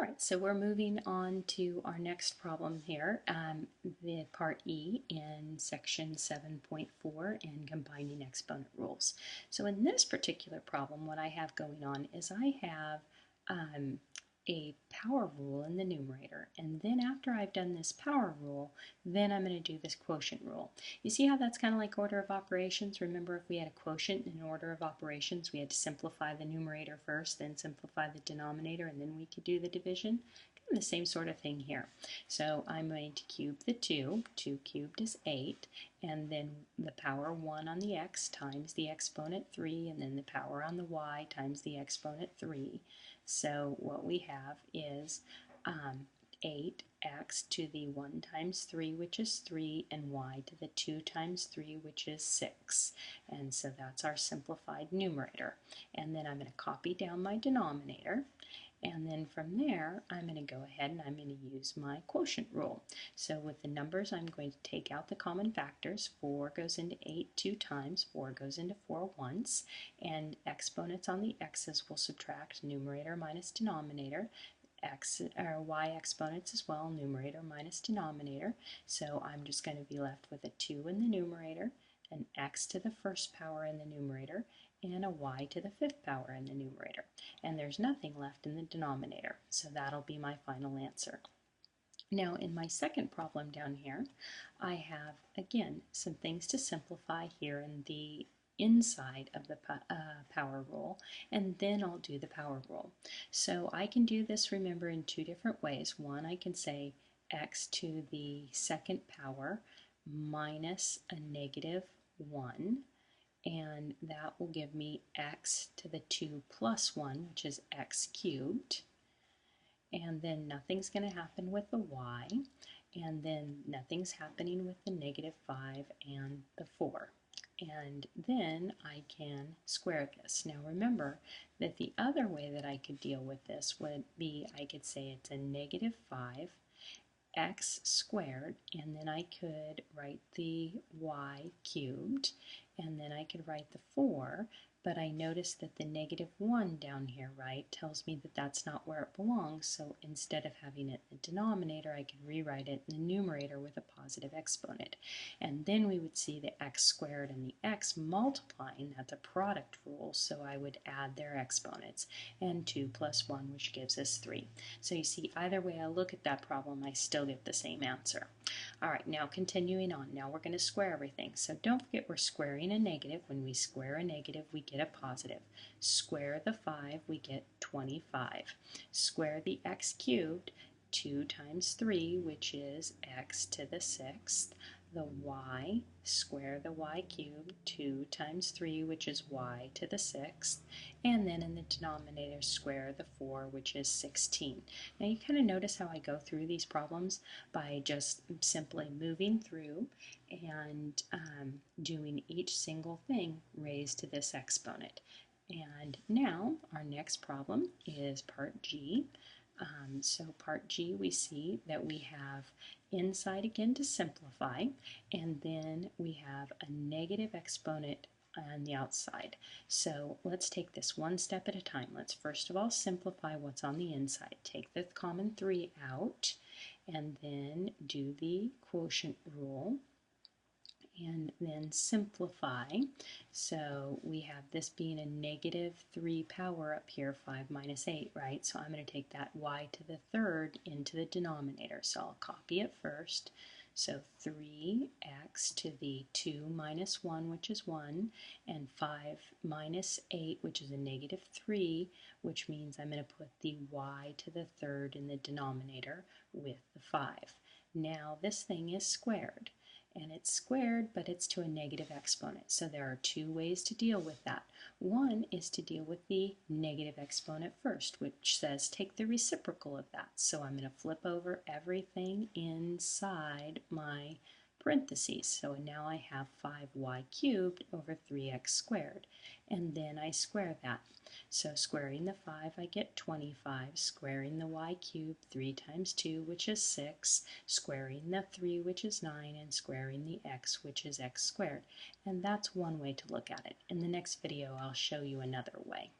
right, so we're moving on to our next problem here, the part E in section 7.4 in combining exponent rules. So in this particular problem, what I have going on is I have a power rule in the numerator, and then after I've done this power rule, then I'm going to do this quotient rule. You see how that's kind of like order of operations? Remember, if we had a quotient in order of operations, we had to simplify the numerator first, then simplify the denominator, and then we could do the division. Kind of the same sort of thing here. So I'm going to cube the 2. 2 cubed is 8, and then the power 1 on the x times the exponent 3, and then the power on the y times the exponent 3. So what we have is 8x to the 1 times 3, which is 3, and y to the 2 times 3, which is 6. And so that's our simplified numerator. And then I'm going to copy down my denominator. And then from there, I'm going to go ahead and I'm going to use my quotient rule. So with the numbers, I'm going to take out the common factors. 4 goes into 8 2 times, 4 goes into 4 once, and exponents on the x's will subtract numerator minus denominator. Y exponents as well, numerator minus denominator. So I'm just going to be left with a 2 in the numerator, an x to the first power in the numerator, and a y to the 5th power in the numerator. And there's nothing left in the denominator, so that'll be my final answer. Now in my second problem down here, I have, again, some things to simplify here in the inside of the power rule, and then I'll do the power rule. So I can do this, remember, in two different ways. One, I can say x to the second power minus a negative 1, and that will give me x to the 2 plus 1, which is x cubed. And then nothing's going to happen with the y, and then nothing's happening with the negative 5 and the 4. And then I can square this. Now remember that the other way that I could deal with this would be, I could say it's a negative 5 x squared, and then I could write the y cubed, and then I could write the 4, but I noticed that the negative 1 down here, right, tells me that that's not where it belongs, so instead of having it in the denominator, I could rewrite it in the numerator with a positive exponent. And then we would see the x squared and the x multiplying. That's a product rule, so I would add their exponents, and 2 plus 1, which gives us 3. So you see, either way I look at that problem, I still get the same answer. All right, now continuing on. Now we're going to square everything. So don't forget, we're squaring a negative. When we square a negative, we get a positive. Square the 5, we get 25. Square the x cubed, 2 times 3, which is x to the 6th. The y, square the y cubed, 2 times 3, which is y to the 6th. And then in the denominator, square the 4, which is 16. Now you kind of notice how I go through these problems by just simply moving through and doing each single thing raised to this exponent. And now our next problem is part G. So part G, we see that we have inside again to simplify, and then we have a negative exponent on the outside. So let's take this one step at a time. Let's first of all simplify what's on the inside. Take the common 3 out, and then do the quotient rule, and then simplify. So we have this being a negative 3 power up here, 5 minus 8, right? So I'm going to take that y to the 3rd into the denominator. So I'll copy it first. So 3x to the 2 minus 1, which is 1, and 5 minus 8, which is a negative 3, which means I'm going to put the y to the 3rd in the denominator with the 5. Now this thing is squared. And it's squared, but it's to a negative exponent. So there are two ways to deal with that. One is to deal with the negative exponent first, which says take the reciprocal of that. So I'm going to flip over everything inside my parentheses. So now I have 5y cubed over 3x squared. And then I square that. So squaring the 5, I get 25. Squaring the y cubed, 3 times 2, which is 6. Squaring the 3, which is 9. And squaring the x, which is x squared. And that's one way to look at it. In the next video, I'll show you another way.